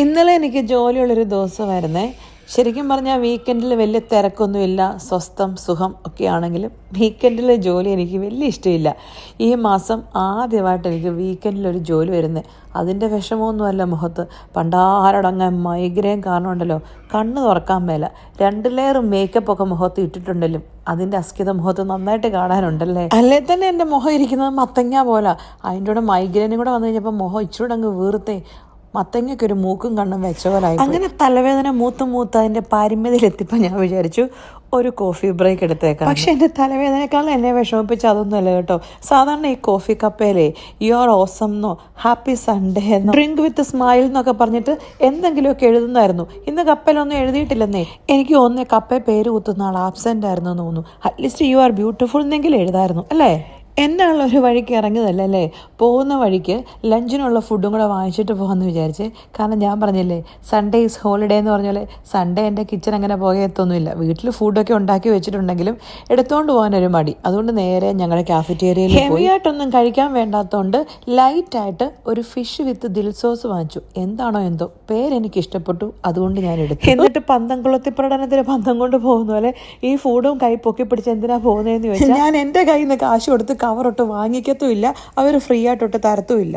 ഇന്നലെ എനിക്ക് ജോലിയുള്ളൊരു ദിവസമായിരുന്നേ. ശരിക്കും പറഞ്ഞാൽ വീക്കെൻഡിൽ വലിയ തിരക്കൊന്നുമില്ല, സ്വസ്ഥം സുഖം ഒക്കെ ആണെങ്കിലും വീക്കെൻഡിലെ ജോലി എനിക്ക് വലിയ ഇഷ്ടമില്ല. ഈ മാസം ആദ്യമായിട്ട് എനിക്ക് വീക്കെൻഡിലൊരു ജോലി വരുന്നത്. അതിൻ്റെ വിഷമമൊന്നുമല്ല മുഖത്ത്. പണ്ടാരടങ്ങാൻ മൈഗ്രെയിൻ കാരണം ഉണ്ടല്ലോ, കണ്ണ് തുറക്കാൻ മേല. 2 ലെയർ മേക്കപ്പൊക്കെ മുഖത്ത് ഇട്ടിട്ടുണ്ടല്ലോ, അതിൻ്റെ അസ്കിത മുഖത്ത് നന്നായിട്ട് കാണാനുണ്ടല്ലേ. അല്ലേ തന്നെ എൻ്റെ മുഖം ഇരിക്കുന്നത് മത്തങ്ങ പോലെ. അതിൻ്റെ കൂടെ മൈഗ്രെയിനും കൂടെ വന്നു കഴിഞ്ഞപ്പോൾ മുഖം ഇച്ചിരൂടെ അങ്ങ് വീർത്തേ. മത്തങ്ങയ്ക്കൊരു മൂക്കും കണ്ണും വെച്ച പോലായി. അങ്ങനെ തലവേദന മൂത്ത് അതിൻ്റെ പാരമ്യതയിലെത്തിയപ്പോൾ ഞാൻ വിചാരിച്ചു ഒരു കോഫി ബ്രേക്ക് എടുത്തേക്കാം. പക്ഷെ എൻ്റെ തലവേദനയെക്കാളും എന്നെ വിഷമിപ്പിച്ച അതൊന്നുമല്ല കേട്ടോ. സാധാരണ ഈ കോഫി കപ്പയിലേ യു ആർ ഓസം എന്നോ ഹാപ്പി സൺഡേ എന്നോ ഡ്രിങ്ക് വിത്ത് സ്മൈൽ എന്നൊക്കെ പറഞ്ഞിട്ട് എന്തെങ്കിലുമൊക്കെ എഴുതുന്നായിരുന്നു. ഇന്ന് കപ്പയിലൊന്നും എഴുതിയിട്ടില്ലെന്നേ. എനിക്ക് തോന്നുന്നേ കപ്പയെ പേര് കുത്തുന്ന ആൾ ആബ്സെൻ്റ് ആയിരുന്നു എന്ന് തോന്നുന്നു. അറ്റ്ലീസ്റ്റ് യു ആർ ബ്യൂട്ടിഫുൾ എന്നെങ്കിലും എഴുതായിരുന്നു അല്ലേ. എന്നാണല്ലോ ഒരു വഴിക്ക് ഇറങ്ങിയതല്ലേ. പോകുന്ന വഴിക്ക് ലഞ്ചിനുള്ള ഫുഡും കൂടെ വാങ്ങിച്ചിട്ട് പോകാമെന്ന് വിചാരിച്ച്. കാരണം ഞാൻ പറഞ്ഞില്ലേ സൺഡേ ഈസ് ഹോളിഡേ എന്ന് പറഞ്ഞാൽ സൺഡേ എൻ്റെ കിച്ചൺ അങ്ങനെ പോകത്തൊന്നുമില്ല. വീട്ടിൽ ഫുഡൊക്കെ ഉണ്ടാക്കി വെച്ചിട്ടുണ്ടെങ്കിലും എടുത്തുകൊണ്ട് പോകാനൊരു മടി. അതുകൊണ്ട് നേരെ ഞങ്ങളുടെ കാഫറ്റേരിയയിൽ ഹെവി ആയിട്ടൊന്നും കഴിക്കാൻ വേണ്ടാത്തതുകൊണ്ട് ലൈറ്റായിട്ട് ഒരു ഫിഷ് വിത്ത് ദിൽ സോസ് വാങ്ങിച്ചു. എന്താണോ എന്തോ പേരെനിക്ക് ഇഷ്ടപ്പെട്ടു, അതുകൊണ്ട് ഞാൻ എടുത്തു. എന്നിട്ട് പന്തംകുളത്തി പ്രകടനത്തിന് പന്തം കൊണ്ട് പോകുന്ന പോലെ ഈ ഫുഡും കൈ പൊക്കി പിടിച്ച് എന്തിനാ പോകുന്നതെന്ന് ചോദിച്ചാൽ ഞാൻ എൻ്റെ കയ്യിൽ നിന്ന് കാശ് കൊടുത്ത് കവറൊട്ട് വാങ്ങിക്കത്തുമില്ല, അവർ ഫ്രീ ആയിട്ടൊട്ട് തരത്തുമില്ല.